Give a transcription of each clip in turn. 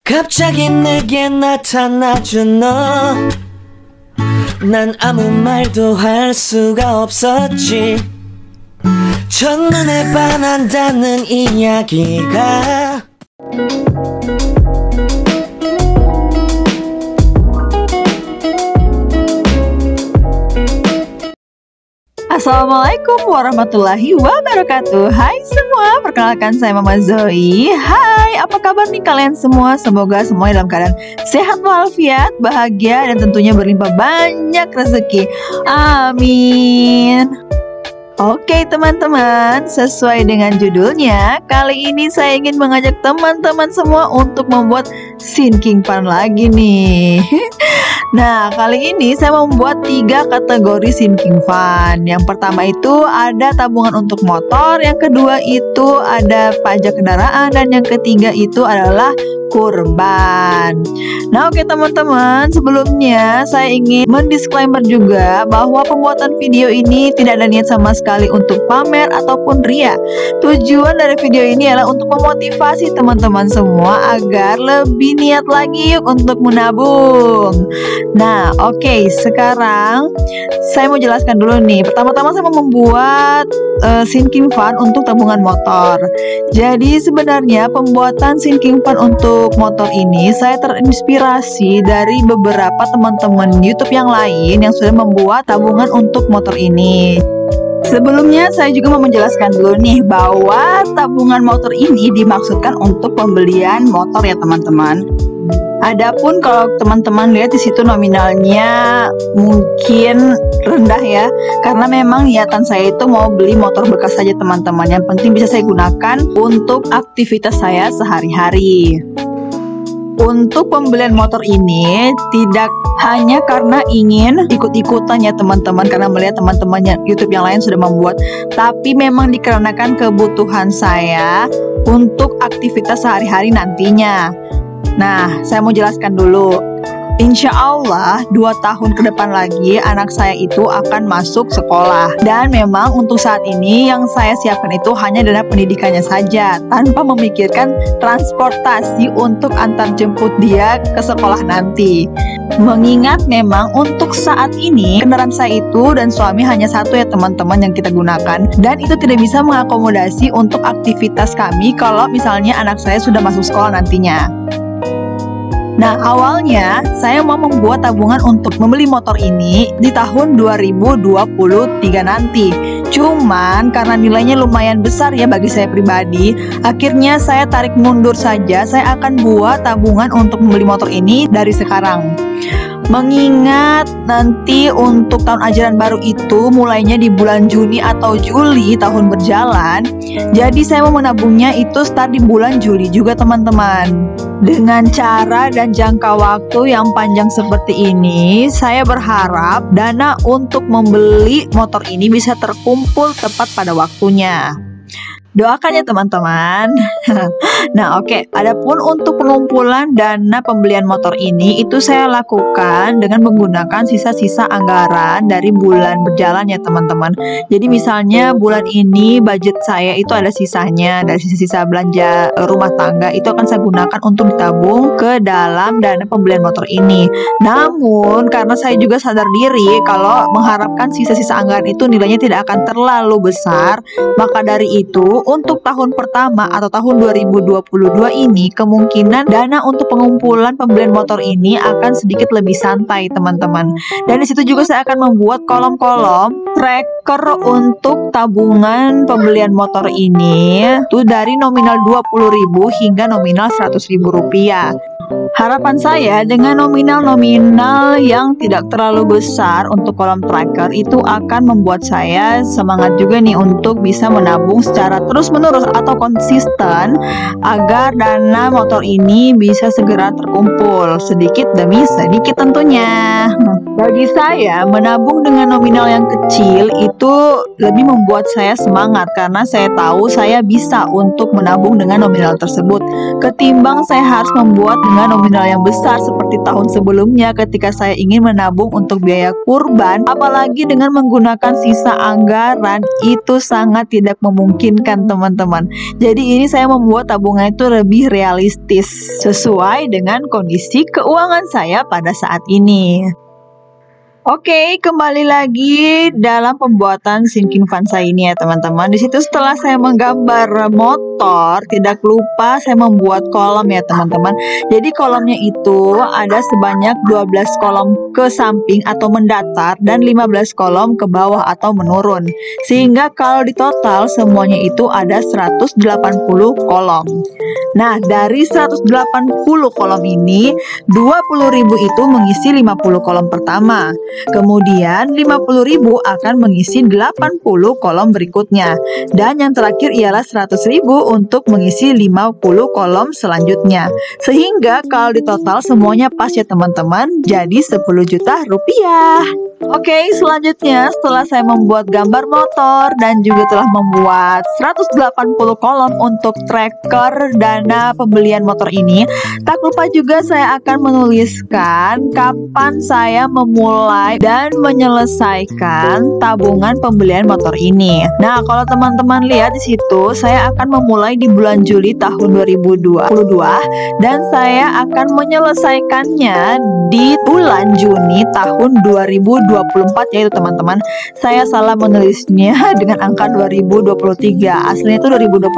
갑자기 내게 나타나준 너, 난 아무 말도 할 수가 없었지. 첫눈에 반한다는 이야기가 Assalamualaikum warahmatullahi wabarakatuh. Hai semua, perkenalkan saya Mama Zoe. Hai, apa kabar nih kalian semua? Semoga semuanya dalam keadaan sehat walafiat, bahagia, dan tentunya berlimpah banyak rezeki. Amin. Oke teman-teman, sesuai dengan judulnya, kali ini saya ingin mengajak teman-teman semua untuk membuat sinking fund lagi nih. Nah, kali ini saya membuat 3 kategori sinking fund. Yang pertama itu ada tabungan untuk motor, yang kedua itu ada pajak kendaraan, dan yang ketiga itu adalah kurban. Nah, oke teman-teman, sebelumnya saya ingin mendisklaimer juga bahwa pembuatan video ini tidak ada niat sama sekali untuk pamer ataupun ria. Tujuan dari video ini adalah untuk memotivasi teman-teman semua agar lebih niat lagi yuk untuk menabung. Nah, oke, sekarang saya mau jelaskan dulu nih. Pertama-tama saya mau membuat sinking fund untuk tabungan motor. Jadi sebenarnya pembuatan sinking fund untuk motor ini saya terinspirasi dari beberapa teman-teman YouTube yang lain yang sudah membuat tabungan untuk motor ini. Sebelumnya saya juga mau menjelaskan dulu nih bahwa tabungan motor ini dimaksudkan untuk pembelian motor ya teman-teman. Adapun kalau teman-teman lihat di situ nominalnya mungkin rendah ya, karena memang niatan saya itu mau beli motor bekas saja teman-teman. Yang penting bisa saya gunakan untuk aktivitas saya sehari-hari. Untuk pembelian motor ini tidak hanya karena ingin ikut-ikutan ya teman-teman, karena melihat teman-teman YouTube yang lain sudah membuat, tapi memang dikarenakan kebutuhan saya untuk aktivitas sehari-hari nantinya. Nah, saya mau jelaskan dulu. Insya Allah 2 tahun ke depan lagi anak saya itu akan masuk sekolah. Dan memang untuk saat ini yang saya siapkan itu hanya dana pendidikannya saja, tanpa memikirkan transportasi untuk antar jemput dia ke sekolah nanti. Mengingat memang untuk saat ini kendaraan saya itu dan suami hanya satu ya teman-teman yang kita gunakan, dan itu tidak bisa mengakomodasi untuk aktivitas kami kalau misalnya anak saya sudah masuk sekolah nantinya. Nah, awalnya saya mau membuat tabungan untuk membeli motor ini di tahun 2023 nanti. Cuman karena nilainya lumayan besar ya bagi saya pribadi, akhirnya saya tarik mundur saja. Saya akan buat tabungan untuk membeli motor ini dari sekarang. Mengingat nanti untuk tahun ajaran baru itu mulainya di bulan Juni atau Juli tahun berjalan, jadi saya mau menabungnya itu start di bulan Juli juga teman-teman. Dengan cara dan jangka waktu yang panjang seperti ini, saya berharap dana untuk membeli motor ini bisa terkumpul tepat pada waktunya. Doakan ya teman-teman. Nah, oke. Adapun untuk pengumpulan dana pembelian motor ini itu saya lakukan dengan menggunakan sisa-sisa anggaran dari bulan berjalan ya teman-teman. Jadi misalnya bulan ini budget saya itu ada sisanya dari sisa-sisa belanja rumah tangga, itu akan saya gunakan untuk ditabung ke dalam dana pembelian motor ini. Namun karena saya juga sadar diri kalau mengharapkan sisa-sisa anggaran itu nilainya tidak akan terlalu besar, maka dari itu untuk tahun pertama atau tahun 2022 ini kemungkinan dana untuk pengumpulan pembelian motor ini akan sedikit lebih santai teman-teman. Dan disitu juga saya akan membuat kolom-kolom tracker untuk tabungan pembelian motor ini itu dari nominal 20.000 hingga nominal 100.000 rupiah. Harapan saya dengan nominal-nominal yang tidak terlalu besar untuk kolom tracker itu akan membuat saya semangat juga nih untuk bisa menabung secara terus-menerus atau konsisten agar dana motor ini bisa segera terkumpul sedikit demi sedikit tentunya. Bagi saya menabung dengan nominal yang kecil itu lebih membuat saya semangat karena saya tahu saya bisa untuk menabung dengan nominal tersebut ketimbang saya harus membuat dengan nominal yang besar seperti tahun sebelumnya ketika saya ingin menabung untuk biaya kurban. Apalagi dengan menggunakan sisa anggaran, itu sangat tidak memungkinkan teman-teman. Jadi ini saya membuat tabungan itu lebih realistis sesuai dengan kondisi keuangan saya pada saat ini. Oke, kembali lagi dalam pembuatan sinking fund saya ini ya teman-teman. Di situ setelah saya menggambar motor, tidak lupa saya membuat kolom ya teman-teman. Jadi kolomnya itu ada sebanyak 12 kolom ke samping atau mendatar dan 15 kolom ke bawah atau menurun. Sehingga kalau di total semuanya itu ada 180 kolom. Nah, dari 180 kolom ini, 20.000 itu mengisi 50 kolom pertama. Kemudian 50.000 akan mengisi 80 kolom berikutnya. Dan yang terakhir ialah 100.000 untuk mengisi 50 kolom selanjutnya. Sehingga kalau di total semuanya pas ya teman-teman, jadi 10 juta rupiah. Oke, selanjutnya setelah saya membuat gambar motor dan juga telah membuat 180 kolom untuk tracker dana pembelian motor ini, tak lupa juga saya akan menuliskan kapan saya memulai dan menyelesaikan tabungan pembelian motor ini. Nah, kalau teman-teman lihat di situ, saya akan memulai di bulan Juli tahun 2022 dan saya akan menyelesaikannya di bulan Juni tahun 2024 yaitu teman-teman. Saya salah menulisnya dengan angka 2023, aslinya itu 2024.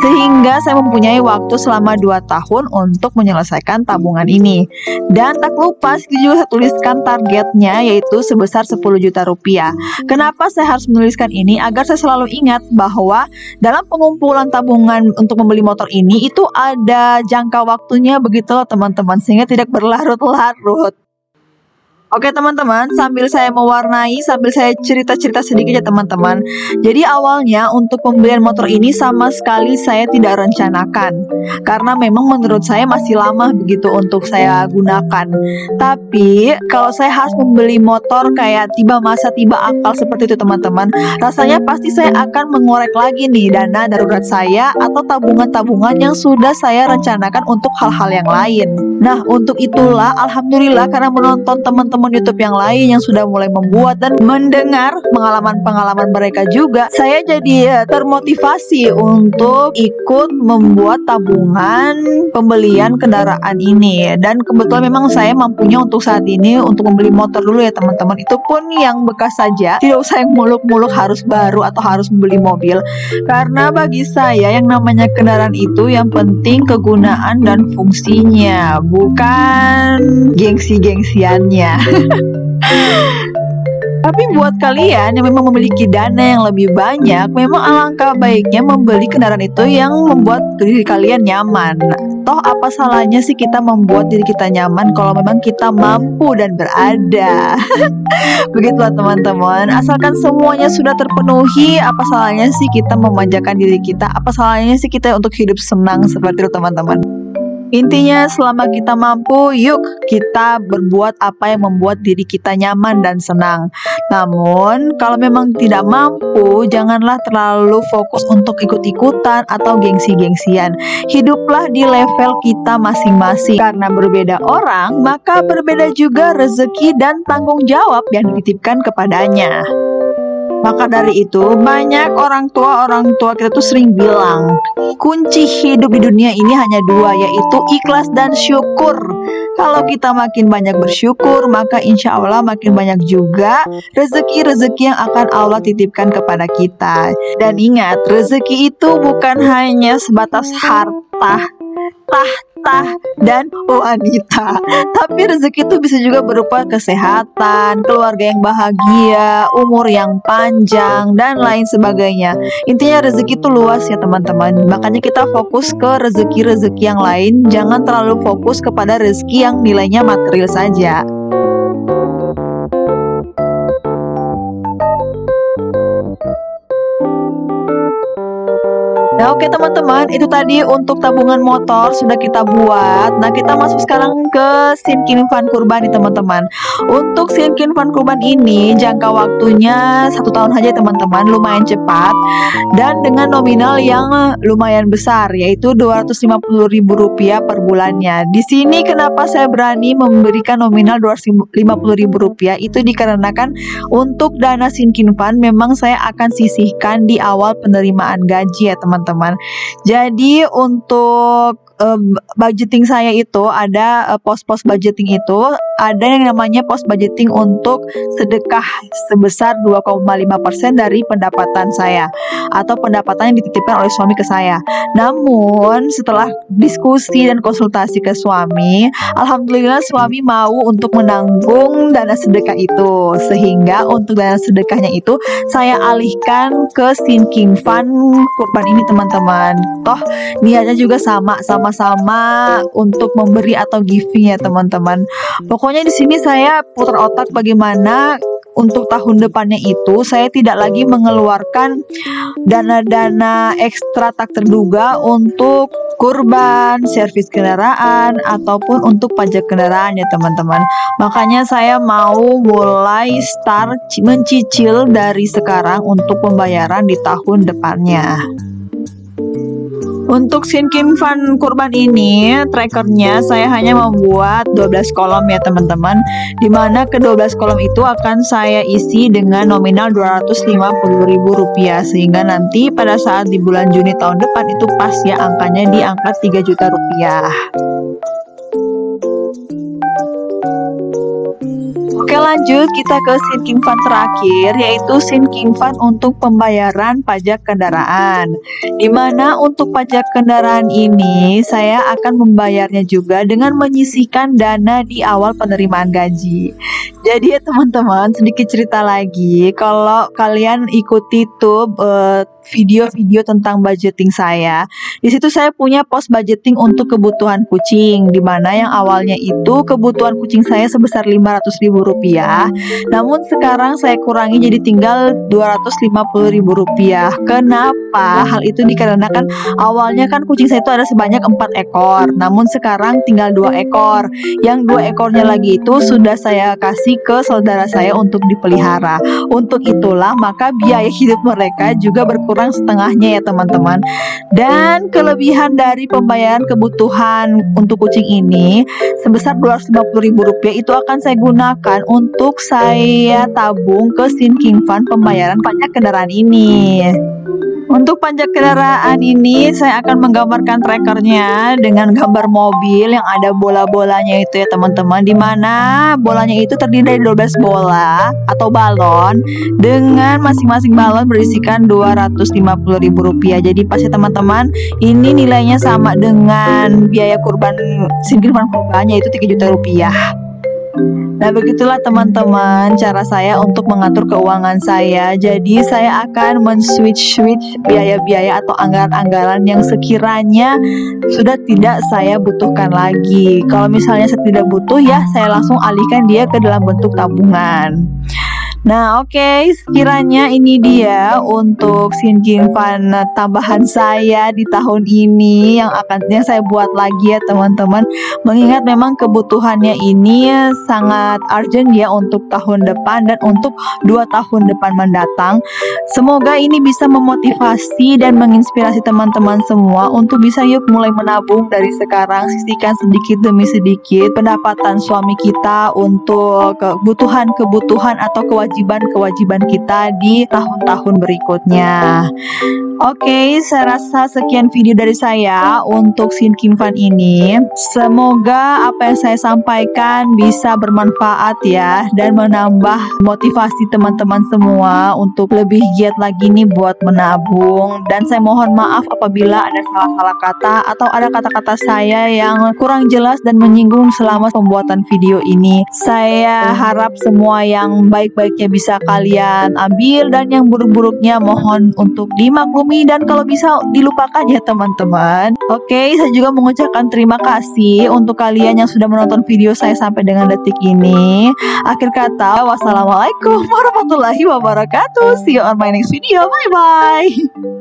Sehingga saya mempunyai waktu selama 2 tahun untuk menyelesaikan tabungan ini. Dan tak lupa juga saya tuliskan targetnya yaitu sebesar 10 juta rupiah. Kenapa saya harus menuliskan ini? Agar saya selalu ingat bahwa dalam pengumpulan tabungan untuk membeli motor ini itu ada jangka waktunya begitu loh teman-teman, sehingga tidak berlarut-larut. Oke teman-teman, sambil saya mewarnai, sambil saya cerita-cerita sedikit ya teman-teman. Jadi awalnya untuk pembelian motor ini sama sekali saya tidak rencanakan, karena memang menurut saya masih lama begitu untuk saya gunakan. Tapi kalau saya harus membeli motor kayak tiba masa tiba akal seperti itu teman-teman, rasanya pasti saya akan mengorek lagi nih dana darurat saya atau tabungan-tabungan yang sudah saya rencanakan untuk hal-hal yang lain. Nah, untuk itulah alhamdulillah karena menonton teman-teman YouTube yang lain yang sudah mulai membuat dan mendengar pengalaman-pengalaman mereka juga, saya jadi termotivasi untuk ikut membuat tabungan pembelian kendaraan ini. Dan kebetulan memang saya mampunya untuk saat ini untuk membeli motor dulu ya teman-teman. Itu pun yang bekas saja, tidak usah yang muluk-muluk harus baru atau harus membeli mobil. Karena bagi saya yang namanya kendaraan itu yang penting kegunaan dan fungsinya, bukan gengsi-gengsiannya. Tapi buat kalian yang memang memiliki dana yang lebih banyak, memang alangkah baiknya membeli kendaraan itu yang membuat diri kalian nyaman. Toh apa salahnya sih kita membuat diri kita nyaman kalau memang kita mampu dan berada. Begitulah teman-teman, asalkan semuanya sudah terpenuhi, apa salahnya sih kita memanjakan diri kita? Apa salahnya sih kita untuk hidup senang seperti itu teman-teman? Intinya selama kita mampu, yuk kita berbuat apa yang membuat diri kita nyaman dan senang. Namun kalau memang tidak mampu, janganlah terlalu fokus untuk ikut-ikutan atau gengsi-gengsian. Hiduplah di level kita masing-masing. Karena berbeda orang, maka berbeda juga rezeki dan tanggung jawab yang dititipkan kepadanya. Maka dari itu, banyak orang tua kita tuh sering bilang, kunci hidup di dunia ini hanya 2, yaitu ikhlas dan syukur. Kalau kita makin banyak bersyukur, maka insya Allah makin banyak juga rezeki-rezeki yang akan Allah titipkan kepada kita. Dan ingat, rezeki itu bukan hanya sebatas harta, tahta, dan wanita. Tapi rezeki itu bisa juga berupa kesehatan, keluarga yang bahagia, umur yang panjang, dan lain sebagainya. Intinya rezeki itu luas ya teman-teman. Makanya kita fokus ke rezeki-rezeki yang lain. Jangan terlalu fokus kepada rezeki yang nilainya material saja. Nah, oke teman-teman, itu tadi untuk tabungan motor sudah kita buat. Nah, kita masuk sekarang ke Sinking Fund kurban nih teman-teman. Untuk Sinking Fund kurban ini jangka waktunya 1 tahun aja teman-teman, lumayan cepat dan dengan nominal yang lumayan besar, yaitu Rp250.000 per bulannya. Di sini kenapa saya berani memberikan nominal Rp250.000? Itu dikarenakan untuk dana Sinking Fund memang saya akan sisihkan di awal penerimaan gaji ya teman-teman. Jadi untuk budgeting saya itu ada pos-pos budgeting itu ada yang namanya pos budgeting untuk sedekah sebesar 2,5% dari pendapatan saya atau pendapatan yang dititipkan oleh suami ke saya. Namun setelah diskusi dan konsultasi ke suami, alhamdulillah suami mau untuk menanggung dana sedekah itu, sehingga untuk dana sedekahnya itu saya alihkan ke Sinking Fund kurban ini teman-teman. Toh niatnya juga sama-sama untuk memberi atau giving ya teman-teman. Pokoknya di sini saya putar otak bagaimana untuk tahun depannya itu saya tidak lagi mengeluarkan dana-dana ekstra tak terduga untuk kurban, servis kendaraan ataupun untuk pajak kendaraan ya teman-teman. Makanya saya mau mulai start mencicil dari sekarang untuk pembayaran di tahun depannya. Untuk Sinking Fund kurban ini trackernya saya hanya membuat 12 kolom ya teman-teman, dimana ke 12 kolom itu akan saya isi dengan nominal Rp250.000, sehingga nanti pada saat di bulan Juni tahun depan itu pas ya angkanya di angka Rp3 juta. Oke, lanjut kita ke Sinking Fund terakhir, yaitu Sinking Fund untuk pembayaran pajak kendaraan. Dimana untuk pajak kendaraan ini saya akan membayarnya juga dengan menyisihkan dana di awal penerimaan gaji. Jadi ya teman-teman, sedikit cerita lagi, kalau kalian ikuti tuh video-video tentang budgeting saya, di situ saya punya pos budgeting untuk kebutuhan kucing, dimana yang awalnya itu kebutuhan kucing saya sebesar Rp500.000, namun sekarang saya kurangi jadi tinggal Rp250.000. Kenapa? Hal itu dikarenakan awalnya kan kucing saya itu ada sebanyak 4 ekor, namun sekarang tinggal 2 ekor. Yang 2 ekornya lagi itu sudah saya kasih ke saudara saya untuk dipelihara. Untuk itulah maka biaya hidup mereka juga berkurang setengahnya ya teman-teman. Dan kelebihan dari pembayaran kebutuhan untuk kucing ini sebesar Rp250.000 itu akan saya gunakan untuk saya tabung ke Sinking Fund pembayaran pajak kendaraan ini. Untuk pajak kendaraan ini saya akan menggambarkan trackernya dengan gambar mobil yang ada bola-bolanya itu ya teman-teman, dimana bolanya itu terdiri dari 12 bola atau balon dengan masing-masing balon berisikan Rp250.000. Jadi pasti teman-teman ini nilainya sama dengan biaya kurban Sinking Fund kurbannya, yaitu Rp3 juta. Nah, begitulah teman-teman cara saya untuk mengatur keuangan saya. Jadi saya akan men-switch biaya-biaya atau anggaran-anggaran yang sekiranya sudah tidak saya butuhkan lagi. Kalau misalnya saya tidak butuh, ya saya langsung alihkan dia ke dalam bentuk tabungan. Nah, oke, sekiranya ini dia untuk Sinking Fund tambahan saya di tahun ini yang saya buat lagi ya teman-teman. Mengingat memang kebutuhannya ini sangat urgent ya untuk tahun depan dan untuk 2 tahun depan mendatang. Semoga ini bisa memotivasi dan menginspirasi teman-teman semua untuk bisa yuk mulai menabung dari sekarang, sisihkan sedikit demi sedikit pendapatan suami kita untuk kebutuhan atau kewajiban kita di tahun-tahun berikutnya. Oke, saya rasa sekian video dari saya untuk Sinking Fund ini. Semoga apa yang saya sampaikan bisa bermanfaat ya, dan menambah motivasi teman-teman semua untuk lebih giat lagi nih buat menabung. Dan saya mohon maaf apabila ada salah-salah kata atau ada kata-kata saya yang kurang jelas dan menyinggung selama pembuatan video ini. Saya harap semua yang baik-baiknya bisa kalian ambil, dan yang buruk-buruknya mohon untuk dimaklumi dan kalau bisa dilupakan ya teman-teman. Oke, saya juga mengucapkan terima kasih untuk kalian yang sudah menonton video saya sampai dengan detik ini. Akhir kata, wassalamualaikum warahmatullahi wabarakatuh. See you on my next video. Bye bye.